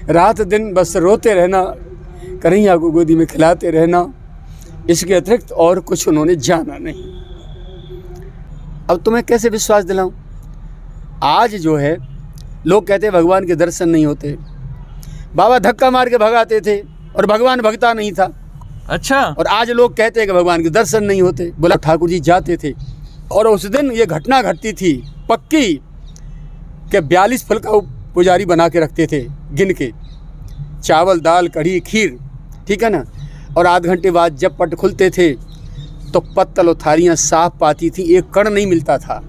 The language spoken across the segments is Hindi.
रात दिन बस रोते रहना, कन्हैया को गोदी में खिलाते रहना, इसके अतिरिक्त और कुछ उन्होंने जाना नहीं। अब तुम्हें कैसे विश्वास दिलाऊं? आज जो है लोग कहते हैं भगवान के दर्शन नहीं होते, बाबा धक्का मार के भगाते थे और भगवान भगता नहीं था। अच्छा। और आज लोग कहते हैं कि भगवान के दर्शन नहीं होते। बोला ठाकुर जी जाते थे और उस दिन ये घटना घटती थी पक्की कि 42 फल का पुजारी बना के रखते थे गिन के, चावल दाल कढ़ी खीर, ठीक है ना। और आध घंटे बाद जब पट खुलते थे तो पत्तल और थालियाँ साफ पाती थी, एक कण नहीं मिलता था।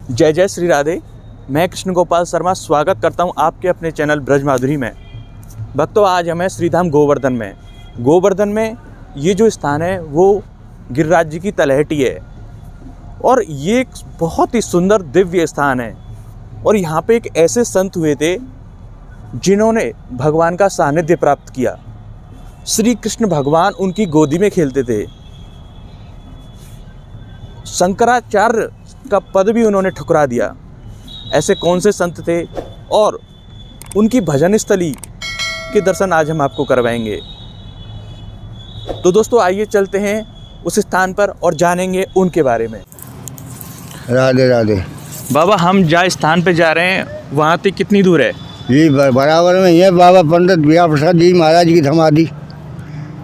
जय जय श्री राधे। मैं कृष्ण गोपाल शर्मा स्वागत करता हूं आपके अपने चैनल ब्रज माधुरी में। भक्तों, आज हमें श्रीधाम गोवर्धन में ये जो स्थान है वो गिरिराज जी की तलहटी है और ये एक बहुत ही सुंदर दिव्य स्थान है। और यहाँ पे एक ऐसे संत हुए थे जिन्होंने भगवान का सानिध्य प्राप्त किया। श्री कृष्ण भगवान उनकी गोदी में खेलते थे। शंकराचार्य का पद भी उन्होंने ठुकरा दिया। ऐसे कौन से संत थे और उनकी भजन स्थली के दर्शन आज हम आपको करवाएंगे। तो दोस्तों आइए चलते हैं उस स्थान पर और जानेंगे उनके बारे में। राधे राधे। बाबा, हम जहाँ स्थान पे जा रहे हैं वहाँ से कितनी दूर है? ये बराबर में ये बाबा पंडित बिया प्रसाद जी महाराज की समाधि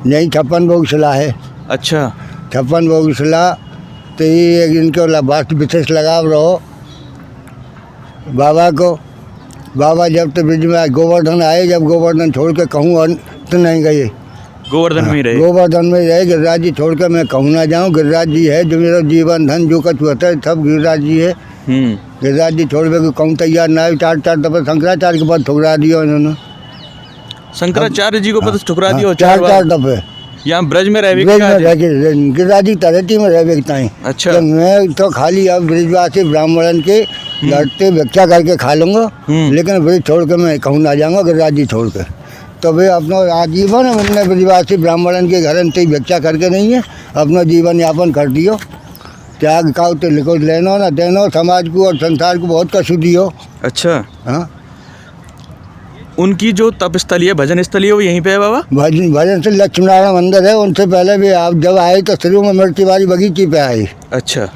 यही 56 भोग शिला है। अच्छा। 56 भोग शिला तो ये इनको बात विशेष लगाव रहो बाबा को। बाबा जब तो ब्रिज में गोवर्धन आए, जब गोवर्धन छोड़ के कहूँ तो नहीं गए, गोवर्धन में ही रहे। गोवर्धन में रहे। गिरिराज जी छोड़ कर मैं कहूँ ना जाऊँ। गिरिराज जी है जो मेरा जीवन धन जो कुछ होता है सब गिरिराज जी है। गिरिराज जी छोड़ के कहूँ तैयार ना है। 4 दफे शंकराचार्य के पद ठुकरा दिया उन्होंने। शंकराचार्य जी को पद ठुकरा दिया 4 दफे। यहाँ ब्रज में रह गिरिराज जी तलहटी में रह बेचता है। अच्छा। तो मैं तो खाली अब ब्रिजवासी ब्राह्मण के लड़ते भिक्षा करके खा लूँगा, लेकिन ब्रिज छोड़ के मैं कहूँ ना जाऊँगा गिरिराज जी छोड़ के। तो वे अपना आजीवन हमने ब्रिजवासी ब्राह्मण के घर से भिक्षा करके नहीं है, अपना जीवन यापन कर दियो। त्याग का तो लिखो लेनो ना देनो, समाज को और संसार को बहुत कछु दियो। अच्छा। हाँ। उनकी जो तपस्थली है, भजन स्थली है, वो यहीं पे है बाबा? भजन से लक्ष्मी नारायण मंदिर है। उनसे पहले भी आप जब आए तो शुरू में मिर्चीवाड़ी बगीची पे आए। अच्छा।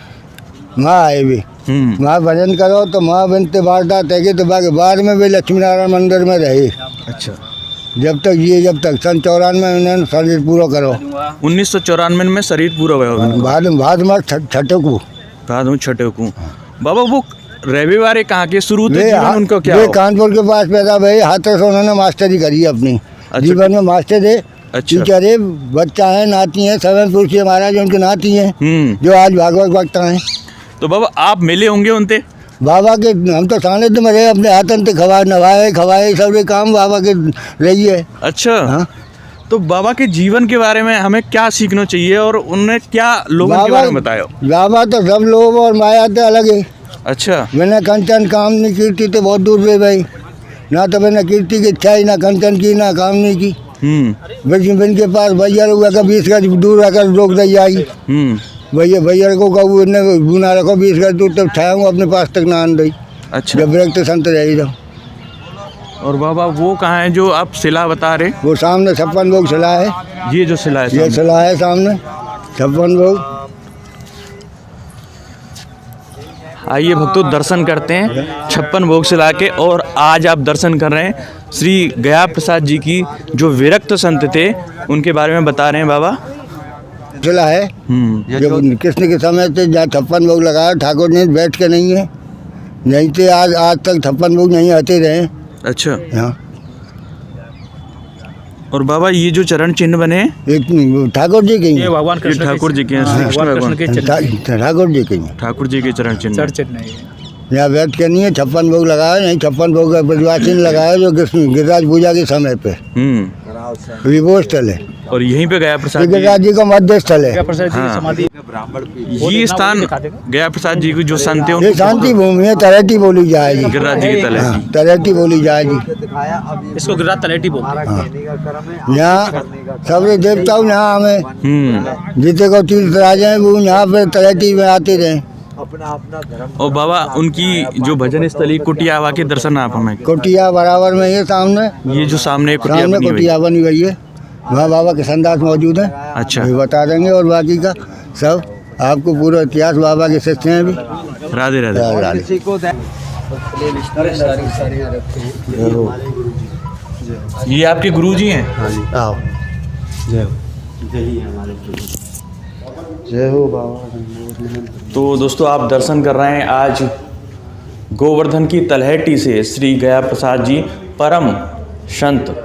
वहाँ आए भी, वहाँ भजन करो तो वहाँ बनते वारदात है तो बाद में भी लक्ष्मी नारायण मंदिर में रहे। अच्छा। जब तक सन 94 में उन्होंने शरीर पूरा करो। 1994 में शरीर पूरा हुआ। बाद में छठे को बाबा वो रविवार कहाँ के शुरू थे जीवन उनका क्या? वे कानपुर के पास पैदा भई, हाथों से उन्होंने मास्टरी करी अपनी। अच्छा। जीवन में मास्टर थे। अच्छा। टीचर है, बच्चा है, नाती है, सवनपुर से महाराज उनके नाती हैं जो आज भागवत वक्ता हैं। तो बाबा आप मिले होंगे उनसे? बाबा के हम तो सानिध्य में रहे, अपने हाथन से खवाए सब काम बाबा के रही है। अच्छा। हाँ। तो बाबा के जीवन के बारे में हमें क्या सीखना चाहिए और उन्होंने क्या लोगों के बारे में बताया? बाबा तो सब लोग और माया तो अलग है। अच्छा। मैंने कंचन काम नहीं कीर्ति तो बहुत दूर रहे भाई, ना तो मैंने कीर्ति की इच्छा ही, ना कंचन की, ना काम नहीं की। बिन के पास भैया हुआ का 20 गज दूर रखकर लोग दई आई। भैया को कहूँ बुना रखो 20 गज दूर, तब छाया अपने पास तक ना आन दी। अच्छा। जब ब्रेक तो संत रही जाओ। और बाबा वो कहाँ है जो आप शिला बता रहे? वो सामने 56 भोग शिला है। ये जो शिला है, ये शिला है सामने 56 भोग। आइए भक्तों दर्शन करते हैं 56 भोग शिला के। और आज आप दर्शन कर रहे हैं श्री गया प्रसाद जी की जो विरक्त संत थे उनके बारे में बता रहे हैं बाबा। शिला है जब कृष्ण के समय से जहाँ 56 भोग लगाया ठाकुर ने बैठ के नहीं है, नहीं थे आज तक 56 भोग नहीं आते रहे। अच्छा। हाँ। और बाबा ये जो चरण चिन्ह बने एक ठाकुर जी के, ये भगवान कृष्ण ठाकुर जी के हैं। ठाकुर जी के चरण चिन्ह यहाँ बैठ के नहीं है 56 भोग लगाया, नहीं 56 भोग का ब्रजवासी लगाया जो गिरिराज पूजा के समय पे विभो स्थल है। और यहीं पे गया प्रसाद गिरिराज जी का मध्य स्थल है। हाँ। ये स्थान गया प्रसाद जी की जो संत है शांति भूमि है, तलहटी बोली जाएगी। गिरिराज जी की तलहटी, तलहटी बोली जाएगी। इसको गिरिराज तलहटी बोलते हैं। यहाँ सब देवता यहाँ हमें जितने को तीर्थ राजा है वो यहाँ पे तलहटी में आते रहे। और बाबा उनकी जो भजन स्थली कुटियावा के दर्शन आप हमें। कुटिया बराबर में ये सामने ये जो सामने कुटिया सामने बनी हुई है। कुटिया बनी हुई है, वहाँ बाबा किशनदास मौजूद हैं। अच्छा। वही बता देंगे और बाकी का सब आपको पूरा इतिहास बाबा के शिष्य हैं भी। राधे राधे। ये आपके गुरुजी हैं। आओ जय हो बाबा। तो दोस्तों आप दर्शन कर रहे हैं आज गोवर्धन की तलहटी से श्री गया प्रसाद जी परम संत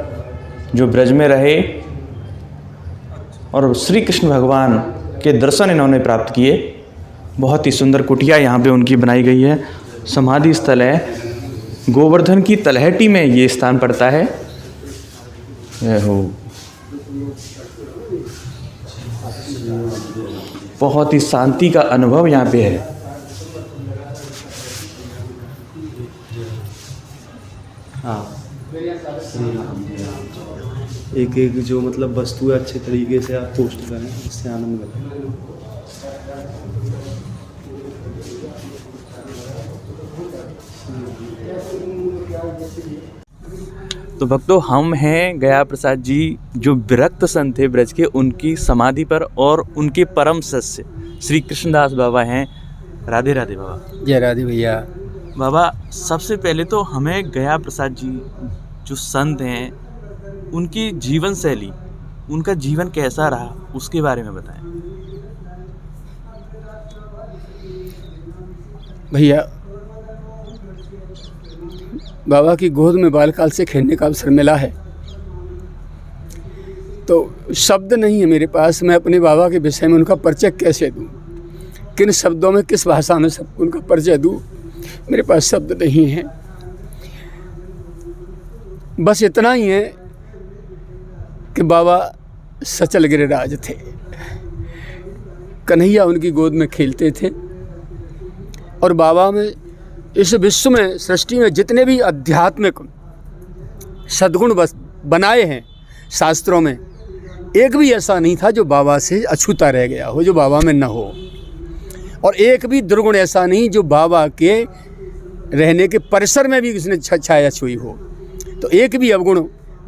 जो ब्रज में रहे और श्री कृष्ण भगवान के दर्शन इन्होंने प्राप्त किए। बहुत ही सुंदर कुटिया यहाँ पे उनकी बनाई गई है। समाधि स्थल है, गोवर्धन की तलहटी में ये स्थान पड़ता है। जय हो। बहुत ही शांति का अनुभव यहाँ पे है। एक एक जो मतलब वस्तु है अच्छे तरीके से आप पोस्ट करें, इससे आनंद मिले। तो भक्तों हम हैं गया प्रसाद जी जो विरक्त संत थे ब्रज के, उनकी समाधि पर और उनके परम शिष्य श्री कृष्णदास बाबा हैं। राधे राधे बाबा। जय राधे भैया। बाबा सबसे पहले तो हमें गया प्रसाद जी जो संत हैं उनकी जीवन शैली, उनका जीवन कैसा रहा उसके बारे में बताएं। भैया बाबा की गोद में बालकाल से खेलने का अवसर मिला है तो शब्द नहीं है मेरे पास, मैं अपने बाबा के विषय में उनका परिचय कैसे दूं, किन शब्दों में किस भाषा में सब उनका परिचय दूं, मेरे पास शब्द नहीं है। बस इतना ही है कि बाबा सचल गिरिराज थे, कन्हैया उनकी गोद में खेलते थे और बाबा में इस विश्व में सृष्टि में जितने भी आध्यात्मिक सद्गुण बस बनाए हैं शास्त्रों में, एक भी ऐसा नहीं था जो बाबा से अछूता रह गया हो, जो बाबा में न हो, और एक भी दुर्गुण ऐसा नहीं जो बाबा के रहने के परिसर में भी उसने छाया छुई हो। तो एक भी अवगुण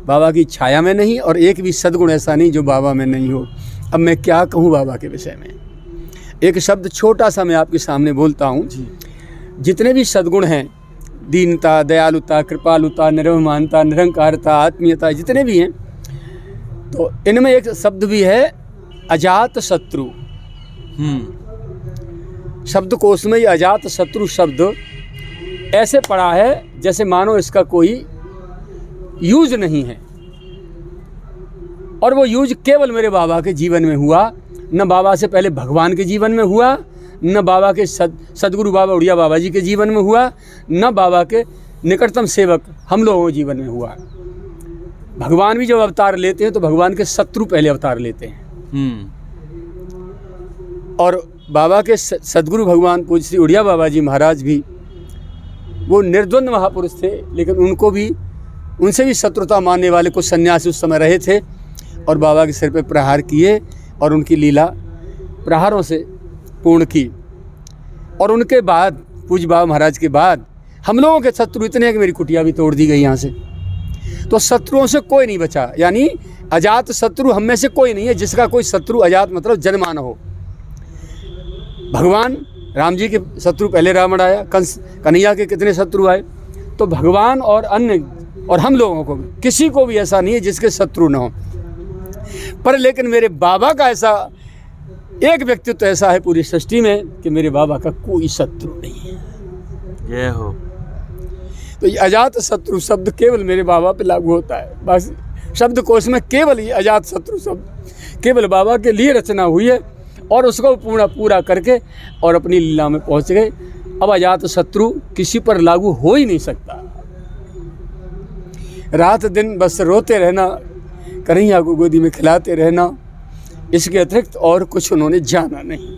बाबा की छाया में नहीं और एक भी सद्गुण ऐसा नहीं जो बाबा में नहीं हो। अब मैं क्या कहूँ बाबा के विषय में, एक शब्द छोटा सा मैं आपके सामने बोलता हूँ। जितने भी सद्गुण हैं, दीनता, दयालुता, कृपालुता, निर्ममानता, निरंकारता, आत्मीयता, जितने भी हैं, तो इनमें एक शब्द भी है अजात शत्रु। शब्दकोश में ये अजात शत्रु शब्द ऐसे पड़ा है जैसे मानो इसका कोई यूज नहीं है, और वो यूज केवल मेरे बाबा के जीवन में हुआ, न बाबा से पहले भगवान के जीवन में हुआ, न बाबा के सदगुरु बाबा उड़िया बाबा जी के जीवन में हुआ, न बाबा के निकटतम सेवक हम लोगों के जीवन में हुआ। भगवान भी जब अवतार लेते हैं तो भगवान के शत्रु पहले अवतार लेते हैं। और बाबा के सदगुरु भगवान पूज्य श्री उड़िया बाबा जी महाराज भी वो निर्द्वंद महापुरुष थे, लेकिन उनको भी उनसे भी शत्रुता मानने वाले कुछ सन्यासी उस समय रहे थे और बाबा के सिर पे प्रहार किए और उनकी लीला प्रहारों से पूर्ण की। और उनके बाद पूज्य बाबा महाराज के बाद हम लोगों के शत्रु इतने हैं कि मेरी कुटिया भी तोड़ दी गई यहाँ से। तो शत्रुओं से कोई नहीं बचा, यानी अजात शत्रु हम में से कोई नहीं है जिसका कोई शत्रु अजात मतलब जन्मा न हो। भगवान राम जी के शत्रु पहले रावण आया, कंस कन्हैया के कितने शत्रु आए, तो भगवान और अन्य और हम लोगों को भी किसी को भी ऐसा नहीं है जिसके शत्रु न हो। पर लेकिन मेरे बाबा का ऐसा एक व्यक्तित्व तो ऐसा है पूरी सृष्टि में कि मेरे बाबा का कोई शत्रु नहीं है। जय हो। तो ये अजात शत्रु शब्द केवल मेरे बाबा पे लागू होता है। बस शब्दकोश में केवल ये अजात शत्रु शब्द केवल बाबा के लिए रचना हुई है और उसको पूरा करके और अपनी लीला में पहुंच गए। अब अजात शत्रु किसी पर लागू हो ही नहीं सकता। रात दिन बस रोते रहना, कन्हैया को गोदी में खिलाते रहना, इसके अतिरिक्त और कुछ उन्होंने जाना नहीं।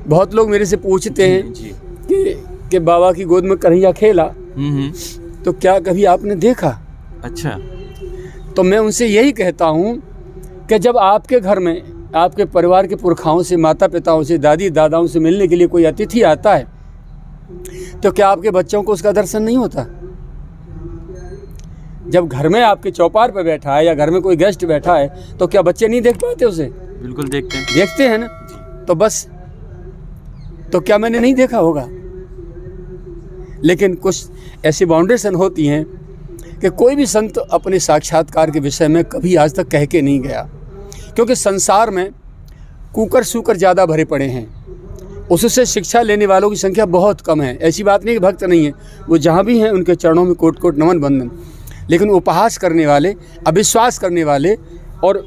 बहुत लोग मेरे से पूछते हैं कि बाबा की गोद में कन्हैया खेला तो क्या कभी आपने देखा? अच्छा। तो मैं उनसे यही कहता हूँ कि जब आपके घर में आपके परिवार के पुरखाओं से, माता पिताओं से, दादी दादाओं से मिलने के लिए कोई अतिथि आता है तो क्या आपके बच्चों को उसका दर्शन नहीं होता? जब घर में आपके चौपार पर बैठा है या घर में कोई गेस्ट बैठा है तो क्या बच्चे नहीं देख पाते उसे? बिल्कुल देखते हैं ना। तो बस, तो क्या मैंने नहीं देखा होगा? लेकिन कुछ ऐसी बाउंडेशन होती हैं कि कोई भी संत अपने साक्षात्कार के विषय में कभी आज तक कह के नहीं गया, क्योंकि संसार में कुकर सूकर ज़्यादा भरे पड़े हैं, उससे शिक्षा लेने वालों की संख्या बहुत कम है। ऐसी बात नहीं कि भक्त नहीं है, वो जहाँ भी हैं उनके चरणों में कोट कोट नमन बंदन, लेकिन उपहास करने वाले, अविश्वास करने वाले और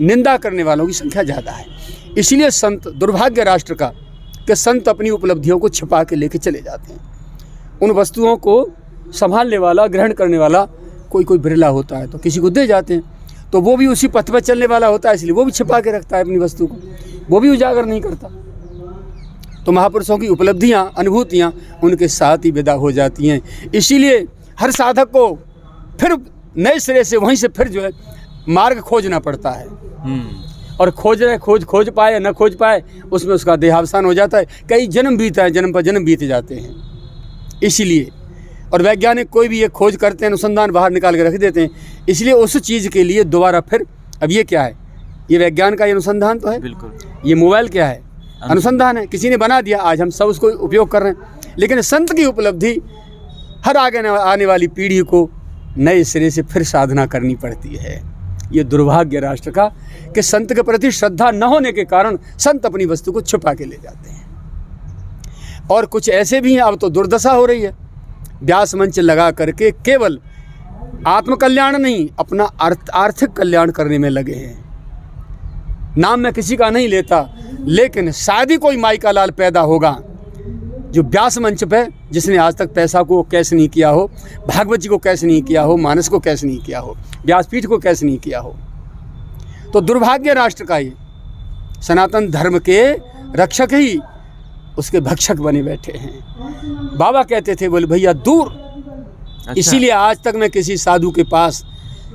निंदा करने वालों की संख्या ज़्यादा है। इसलिए संत, दुर्भाग्य राष्ट्र का कि संत अपनी उपलब्धियों को छिपा के लेके चले जाते हैं। उन वस्तुओं को संभालने वाला, ग्रहण करने वाला कोई बिरला होता है तो किसी को दे जाते हैं, तो वो भी उसी पथ पर चलने वाला होता है, इसलिए वो भी छिपा के रखता है अपनी वस्तु को, वो भी उजागर नहीं करता। तो महापुरुषों की उपलब्धियाँ, अनुभूतियाँ उनके साथ ही विदा हो जाती हैं। इसीलिए हर साधक को फिर नए सिरे से वहीं से फिर जो है मार्ग खोजना पड़ता है। और खोज पाए या न खोज पाए, उसमें उसका देहावसान हो जाता है। कई जन्म बीता है, जन्म पर जन्म बीत जाते हैं। इसीलिए और वैज्ञानिक कोई भी ये खोज करते हैं, अनुसंधान बाहर निकाल के रख देते हैं, इसलिए उस चीज़ के लिए दोबारा फिर, अब ये क्या है, ये विज्ञान का ये अनुसंधान तो है, बिल्कुल। ये मोबाइल क्या है, अनुसंधान है, किसी ने बना दिया, आज हम सब उसको उपयोग कर रहे हैं। लेकिन संत की उपलब्धि हर आने वाली पीढ़ी को नए सिरे से फिर साधना करनी पड़ती है। ये दुर्भाग्य राष्ट्र का कि संत के प्रति श्रद्धा न होने के कारण संत अपनी वस्तु को छुपा के ले जाते हैं। और कुछ ऐसे भी हैं, अब तो दुर्दशा हो रही है, व्यास मंच लगा करके केवल आत्मकल्याण नहीं, अपना आर्थिक कल्याण करने में लगे हैं। नाम मैं किसी का नहीं लेता, लेकिन शायद ही कोई माई का लाल पैदा होगा जो व्यास मंच पे, जिसने आज तक पैसा को कैश नहीं किया हो, भागवत जी को कैश नहीं किया हो, मानस को कैश नहीं किया हो, व्यासपीठ को कैश नहीं किया हो। तो दुर्भाग्य राष्ट्र का ये सनातन धर्म के रक्षक ही उसके भक्षक बने बैठे हैं। बाबा कहते थे, बोले भैया दूर। अच्छा। इसीलिए आज तक मैं किसी साधु के पास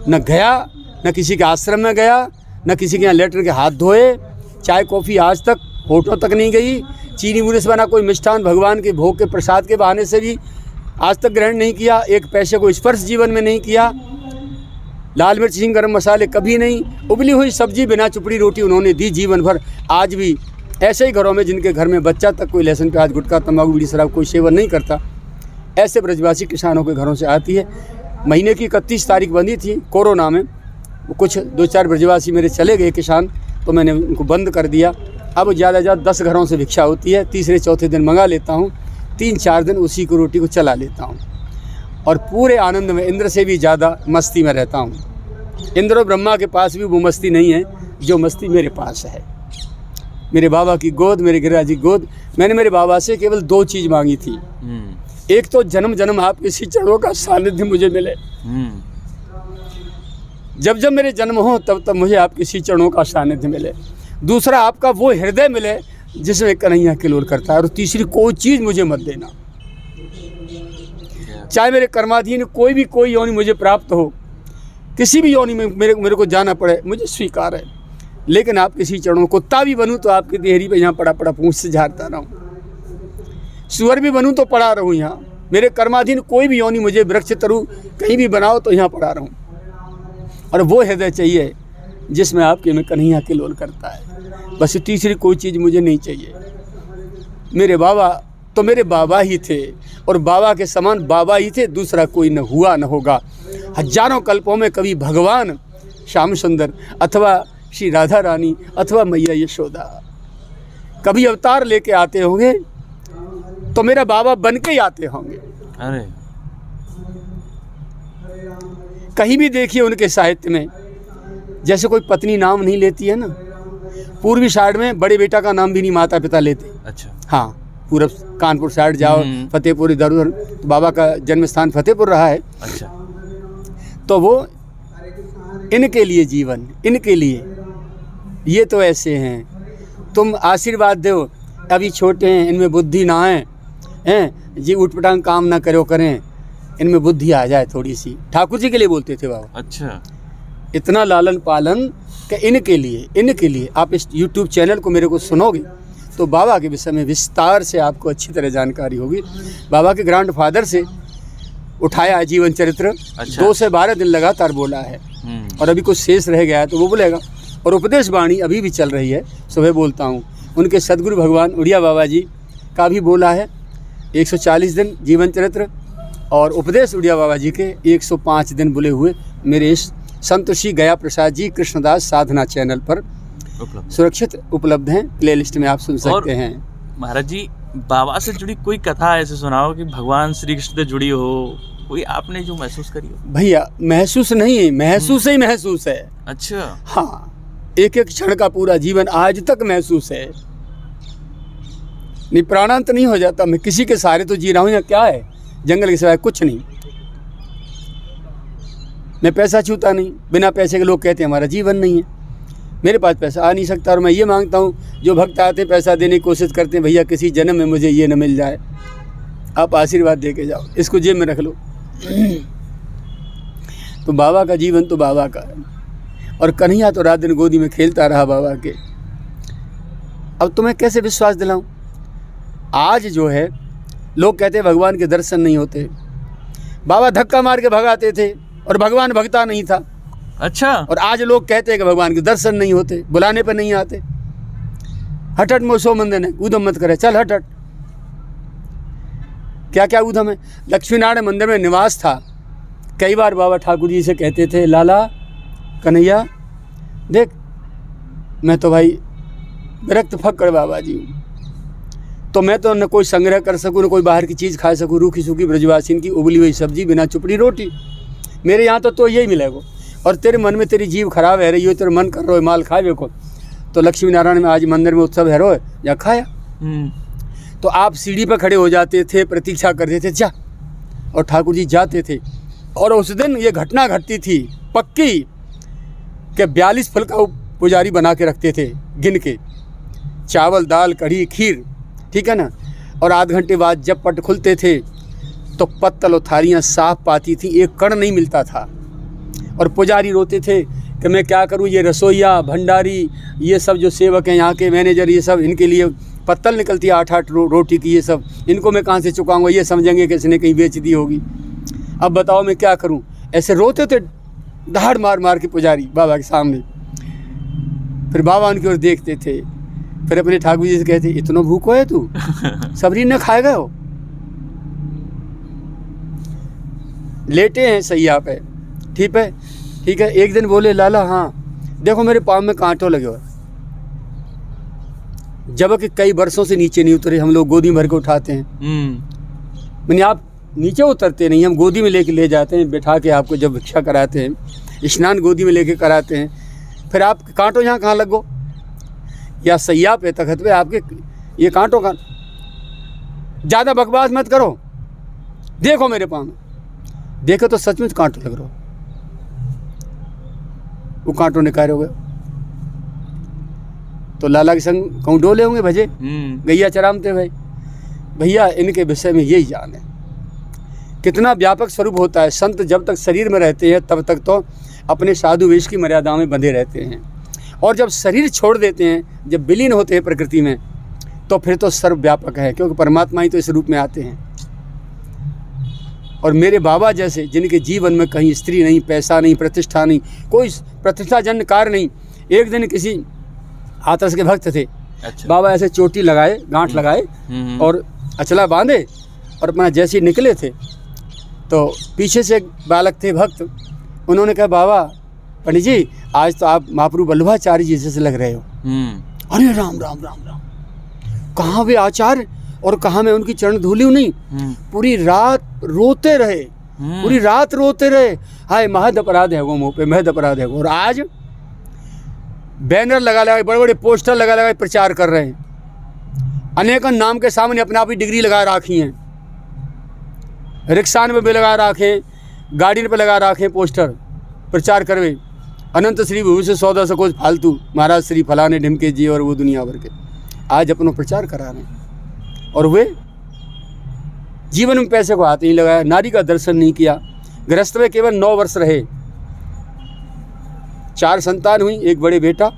न गया, न किसी के आश्रम में गया, न किसी के यहाँ लेटर के हाथ धोए, चाय कॉफ़ी आज तक होटलों तक नहीं गई, चीनी मुनी से बना कोई मिष्ठान भगवान के भोग के प्रसाद के बहाने से भी आज तक ग्रहण नहीं किया, एक पैसे को स्पर्श जीवन में नहीं किया, लाल मिर्च हिंग गरम मसाले कभी नहीं, उबली हुई सब्जी बिना चुपड़ी रोटी उन्होंने दी जीवन भर। आज भी ऐसे ही घरों में जिनके घर में बच्चा तक कोई लहसुन प्याज गुटखा तंबाकू बीड़ी शराब कोई सेवन नहीं करता, ऐसे ब्रजवासी किसानों के घरों से आती है। महीने की 31 तारीख बंदी थी कोरोना में, कुछ 2-4 ब्रजवासी मेरे चले गए किसान, तो मैंने उनको बंद कर दिया। अब ज़्यादा से ज़्यादा 10 घरों से भिक्षा होती है, तीसरे चौथे दिन मंगा लेता हूँ, 3-4 दिन उसी को रोटी को चला लेता हूँ और पूरे आनंद में, इंद्र से भी ज़्यादा मस्ती में रहता हूँ। इंद्र और ब्रह्मा के पास भी वो मस्ती नहीं है जो मस्ती मेरे पास है। मेरे बाबा की गोद, मेरे गिरिराज की गोद। मैंने मेरे बाबा से केवल 2 चीज़ मांगी थी, एक तो जन्म जन्म आपके श्री चरणों का सानिध्य मुझे मिले, जब जब मेरे जन्म हो तब तब मुझे आपके श्री चरणों का सानिध्य मिले। दूसरा, आपका वो हृदय मिले जिसमें कन्हैया किलोल करता है। और तीसरी, कोई चीज़ मुझे मत देना, चाहे मेरे कर्माधीन कोई योनि मुझे प्राप्त हो, किसी भी योनि में मेरे को जाना पड़े, मुझे स्वीकार है। लेकिन आप किसी चरणों, कुत्ता भी बनूं तो आपकी देहरी पे यहाँ पड़ा पूंछ से झाड़ता रहूँ, सुअर भी बनूं तो पड़ा रहूँ यहाँ, मेरे कर्माधीन कोई भी योनि मुझे वृक्ष तरु कहीं भी बनाओ तो यहाँ पड़ा रहूँ। और वो हृदय चाहिए जिसमें आपके में कन्हैया किलोल करता है। बस तीसरी कोई चीज़ मुझे नहीं चाहिए। मेरे बाबा तो मेरे बाबा ही थे और बाबा के समान बाबा ही थे, दूसरा कोई न हुआ न होगा। हजारों कल्पों में कभी भगवान श्याम सुंदर अथवा श्री राधा रानी अथवा मैया यशोदा कभी अवतार लेके आते होंगे तो मेरा बाबा बन के ही आते होंगे। अरे कहीं भी देखिए उनके साहित्य में, जैसे कोई पत्नी नाम नहीं लेती है ना, पूर्वी साइड में बड़े बेटा का नाम भी नहीं माता पिता लेते। अच्छा। हाँ, पूरब कानपुर साइड जाओ, फतेहपुर, इधर उधर, तो बाबा का जन्म स्थान फतेहपुर रहा है। अच्छा। तो वो इनके लिए जीवन, इनके लिए, ये तो ऐसे हैं, तुम आशीर्वाद दो, अभी छोटे हैं, इनमें बुद्धि ना है, हैं जी, उठपटांग काम ना करो करें, इनमें बुद्धि आ जाए थोड़ी सी। ठाकुर जी के लिए बोलते थे बाबा। अच्छा। इतना लालन पालन कि इनके लिए आप इस YouTube चैनल को मेरे को सुनोगे तो बाबा के विषय में विस्तार से आपको अच्छी तरह जानकारी होगी। बाबा के ग्रैंडफादर से उठाया है जीवन चरित्र, अच्छा। 2 से 12 दिन लगातार बोला है और अभी कुछ शेष रह गया है तो वो बोलेगा। और उपदेश वाणी अभी भी चल रही है, सुबह बोलता हूँ। उनके सदगुरु भगवान उड़िया बाबा जी का भी बोला है 140 दिन जीवन चरित्र, और उपदेश उड़िया बाबा जी के 105 दिन बोले हुए मेरे इस संत श्री गया प्रसाद जी कृष्णदास साधना चैनल पर सुरक्षित उपलब्ध हैं। प्लेलिस्ट में आप सुन सकते हैं। महाराज जी, बाबा से जुड़ी कोई कथा ऐसे सुनाओ कि भगवान श्री कृष्ण से जुड़ी हो, कोई आपने जो महसूस करी हो। भैया महसूस नहीं, महसूस ही महसूस है। अच्छा। हाँ, एक एक क्षण का पूरा जीवन आज तक महसूस है। नहीं, प्राणांत नहीं हो जाता। मैं किसी के सहारे तो जी रहा हूँ या क्या है, जंगल के सिवाय कुछ नहीं। मैं पैसा छूता नहीं, बिना पैसे के लोग कहते हैं हमारा जीवन नहीं है। मेरे पास पैसा आ नहीं सकता और मैं ये मांगता हूँ, जो भक्त आते हैं पैसा देने की कोशिश करते हैं, भैया किसी जन्म में मुझे ये न मिल जाए, आप आशीर्वाद दे के जाओ, इसको जेब में रख लो। तो बाबा का जीवन तो बाबा का है। और कन्हैया तो रात दिन गोदी में खेलता रहा बाबा के। अब तुम्हें कैसे विश्वास दिलाऊं? आज जो है लोग कहते हैं भगवान के दर्शन नहीं होते। बाबा धक्का मार के भगाते थे और भगवान भगता नहीं था। अच्छा। और आज लोग कहते हैं कि भगवान के दर्शन नहीं होते, बुलाने पर नहीं आते। हट हट मोसो मंदन है, ऊधम मत करे, चल हट हट। क्या क्या ऊधम है? लक्ष्मी नारायण मंदिर में निवास था। कई बार बाबा ठाकुर जी से कहते थे, लाला कन्हैया देख, मैं तो भाई विरक्त फक्कड़ बाबा जी हूँ, तो मैं तो न कोई संग्रह कर सकूँ, न कोई बाहर की चीज़ खा सकूँ। रूखी सूखी ब्रजवासिन की उबली हुई सब्जी, बिना चुपड़ी रोटी, मेरे यहाँ तो यही मिलेगा। और तेरे मन में तेरी जीव खराब है रही हो, तेरे मन कर रहे हो माल खाए देखो। तो लक्ष्मी नारायण में आज मंदिर में उत्सव है रो या खाया। तो आप सीढ़ी पर खड़े हो जाते थे, प्रतीक्षा करते थे जा, और ठाकुर जी जाते थे। और उस दिन ये घटना घटती थी पक्की कि 42 फल का पुजारी बना के रखते थे गिन के, चावल दाल कढ़ी खीर, ठीक है ना। और आध घंटे बाद जब पट खुलते थे तो पत्तल और थालियाँ साफ पाती थी, एक कण नहीं मिलता था। और पुजारी रोते थे कि मैं क्या करूं, ये रसोईया भंडारी ये सब जो सेवक हैं यहाँ के मैनेजर, ये सब इनके लिए पत्तल निकलती है 8-8 रोटी की, ये सब इनको मैं कहाँ से चुकाऊंगा, ये समझेंगे कि इसने कहीं बेच दी होगी। अब बताओ मैं क्या करूं। ऐसे रोते थे दहाड़ मार मार के पुजारी बाबा के सामने। फिर बाबा उनकी ओर देखते थे, फिर अपने ठाकुर जी से कहते, इतना भूखो है तू, सबरी न खाए गए हो। लेटे हैं सैया पे, ठीक है ठीक है। एक दिन बोले, लाला हाँ देखो मेरे पाँव में कांटों लगे हुए, जबकि कई वर्षों से नीचे नहीं उतरे। हम लोग गोदी भर के उठाते हैं। मैंने आप नीचे उतरते नहीं, हम गोदी में लेके ले जाते हैं, बैठा के आपको जब भिक्षा कराते हैं, स्नान गोदी में लेके कराते हैं। फिर आप कांटों यहाँ कहाँ लगो, या सैया पे तखत पे आपके ये कांटों का। ज़्यादा बकवास मत करो, देखो मेरे पाँव में, देखो तो सचमुच कांटों लग रहा हो। वो कांटों निकाले हो गए। तो लाला के संग कहूँ डोले होंगे भजे, गैया चरामते भाई। भैया इनके विषय में यही जान है, कितना व्यापक स्वरूप होता है। संत जब तक शरीर में रहते हैं तब तक तो अपने साधु वेश की मर्यादाओं में बंधे रहते हैं, और जब शरीर छोड़ देते हैं, जब विलीन होते हैं प्रकृति में, तो फिर तो सर्वव्यापक है, क्योंकि परमात्मा ही तो इस रूप में आते हैं। और मेरे बाबा जैसे जिनके जीवन में कहीं स्त्री नहीं, पैसा नहीं, प्रतिष्ठा नहीं, कोई प्रतिष्ठाजन्य कार्य नहीं। एक दिन किसी हाथरस के भक्त थे। अच्छा। बाबा ऐसे चोटी लगाए, गांठ लगाए और अचला बांधे, और अपना जैसे निकले थे तो पीछे से एक बालक थे भक्त, उन्होंने कहा, बाबा पंडित जी आज तो आप महाप्रभु वल्लभाचार्य जी जैसे लग रहे हो। अरे राम राम राम राम, कहाँ वे आचार्य और कहाँ मैं उनकी चरण धूली नहीं। पूरी रात रोते रहे, पूरी रात रोते रहे, हाय महद अपराध है वो, मुँह पे महद अपराध है वो। और आज बैनर लगा लगा, बड़े बड़े पोस्टर लगा लगा प्रचार कर रहे हैं। अनेक नाम के सामने अपने आप ही डिग्री लगा राखी हैं, रिक्शा में भी लगा रखे, गाड़ी पे लगा रखे पोस्टर, प्रचार करवे अनंत श्री भविष्य सौदा से कुछ फालतू महाराज श्री फलाने ढिमके जी और वो दुनिया भर के आज अपना प्रचार करा रहे हैं। और वे जीवन में पैसे को हाथ नहीं लगाया, नारी का दर्शन नहीं किया। गृहस्थ में केवल 9 वर्ष रहे, 4 संतान हुई, एक बड़े बेटा,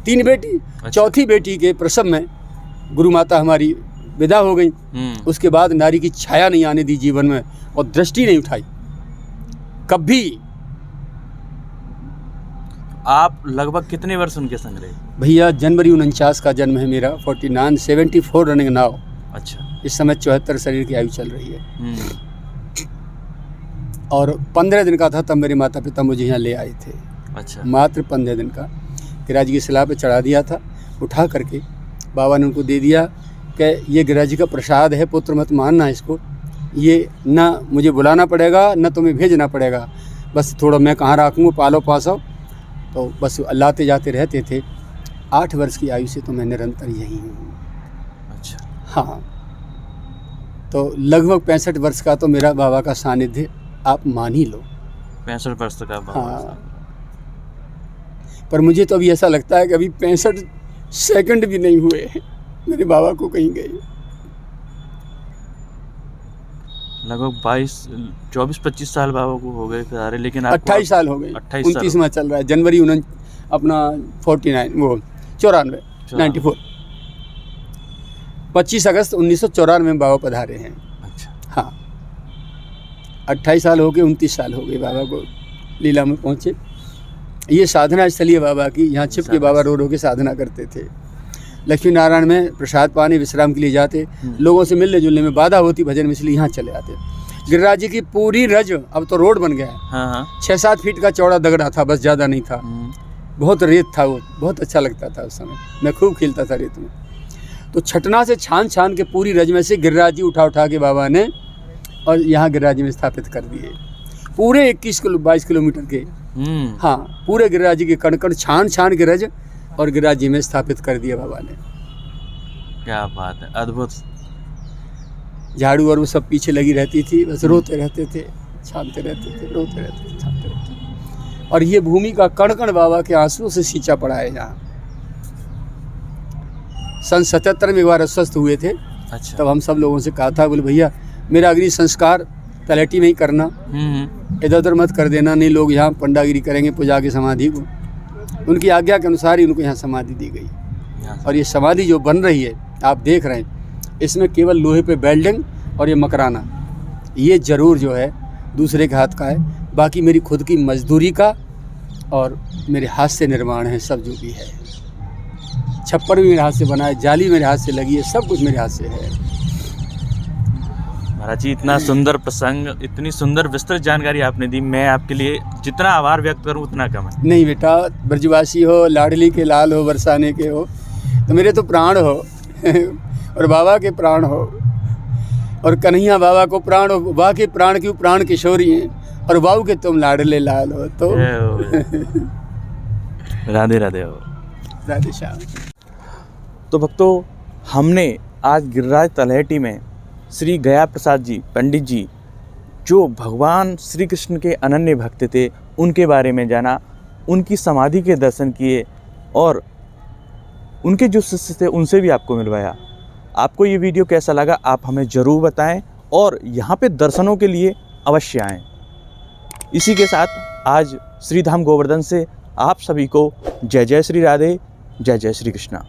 3 बेटी। चौथी बेटी के प्रसव में गुरु माता हमारी विदा हो गई। उसके बाद नारी की छाया नहीं आने दी जीवन में और दृष्टि नहीं उठाई कभी। आप लगभग कितने वर्ष उनके संग रहे? भैया जनवरी 49 का जन्म है मेरा, 74 रनिंग नाउ। अच्छा। इस समय 74 शरीर की आयु चल रही है। और 15 दिन का था तब मेरे माता पिता मुझे यहाँ ले आए थे। अच्छा। मात्र 15 दिन का गिरिराज जी की सलाह पे चढ़ा दिया था, उठा करके बाबा ने उनको दे दिया कि ये गिरिराज जी का प्रसाद है, पुत्र मत मानना इसको, ये ना मुझे बुलाना पड़ेगा ना तुम्हें भेजना पड़ेगा, बस थोड़ा मैं कहाँ रखूँगा, पालो पासो। तो बस लाते जाते रहते थे। 8 वर्ष की आयु से तो मैं निरंतर यही हूँ। अच्छा। हाँ, तो लगभग 65 वर्ष का तो मेरा बाबा का सानिध्य आप मान ही लो। 65 वर्ष का बाबा। हाँ, पर मुझे तो अभी ऐसा लगता है कि अभी 65 सेकंड भी नहीं हुए मेरे बाबा को कहीं गए। लगभग 24-25 साल बाबा को हो गए सारे, लेकिन 28 साल हो गए। 29 में चल रहा है, जनवरी 94 25 अगस्त 1994 में बाबा पधारे हैं। अच्छा। हाँ, 28 साल हो गए, 29 साल हो गए बाबा को लीला में पहुँचे। ये साधना स्थली है बाबा की, यहाँ छिप के बाबा रो के साधना करते थे। लक्ष्मी नारायण में प्रसाद पाने विश्राम के लिए जाते, लोगों से मिलने जुलने में बाधा होती भजन में, इसलिए यहाँ चले आते। गिरिराज जी की पूरी रज, अब तो रोड बन गया है। हाँ। 6-7 फीट का चौड़ा दगड़ा था, बस ज़्यादा नहीं था। बहुत रेत था, वो बहुत अच्छा लगता था उस समय, मैं खूब खेलता था रेत में। तो छटना से छान छान के पूरी रज में से गिरिराज जी उठा के बाबा ने और यहाँ गिरिराज जी में स्थापित कर दिए, पूरे 22 किलोमीटर के। हाँ, पूरे गिरिराज जी के कण छान के रज और गिरिराज जी में स्थापित कर दिया बाबा ने। क्या बात है, अद्भुत। झाड़ू और वो सब पीछे लगी रहती थी, बस रोते रहते थे, छानते रहते थे, रोते रहते थे, छानते रहते थे। और ये भूमि का कण बाबा के आंसुओं से सींचा पड़ा है यहाँ। सन 77 में एक बार अस्वस्थ हुए थे। अच्छा। तब हम सब लोगों से कहा था, बोले भैया मेरा अग्नि संस्कार तलहटी में ही करना, इधर उधर मत कर देना, नहीं लोग यहाँ पंडागिरी करेंगे पूजा की समाधि को। उनकी आज्ञा के अनुसार ही उनको यहाँ समाधि दी गई। और ये समाधि जो बन रही है आप देख रहे हैं, इसमें केवल लोहे पे वेल्डिंग और ये मकराना, ये ज़रूर जो है दूसरे के हाथ का है, बाकी मेरी खुद की मजदूरी का और मेरे हाथ से निर्माण है सब जो भी है। छप्पर भी मेरे हाथ से बना है, जाली मेरे हाथ से लगी है, सब कुछ मेरे हाथ से है। महाराज जी, इतना सुंदर प्रसंग, इतनी सुंदर विस्तृत जानकारी आपने दी, मैं आपके लिए जितना आभार व्यक्त करूं उतना कम है। नहीं बेटा, ब्रजवासी हो, लाडली के लाल हो, बरसाने के हो, तो मेरे तो प्राण हो और बाबा के प्राण हो, और कन्हैया बाबा को प्राण हो, बाबा के प्राण क्यों, प्राण किशोरी हैं, और बाबू के तुम लाडले लाल हो। तो राधे राधे हो। राधे श्याम। तो भक्तों, हमने आज गिरिराज तलहटी में श्री गया प्रसाद जी पंडित जी, जो भगवान श्री कृष्ण के अनन्य भक्त थे, उनके बारे में जाना, उनकी समाधि के दर्शन किए और उनके जो शिष्य थे उनसे भी आपको मिलवाया। आपको ये वीडियो कैसा लगा आप हमें ज़रूर बताएं और यहाँ पे दर्शनों के लिए अवश्य आएँ। इसी के साथ आज श्रीधाम गोवर्धन से आप सभी को जय जय श्री राधे, जय जय श्री कृष्णा।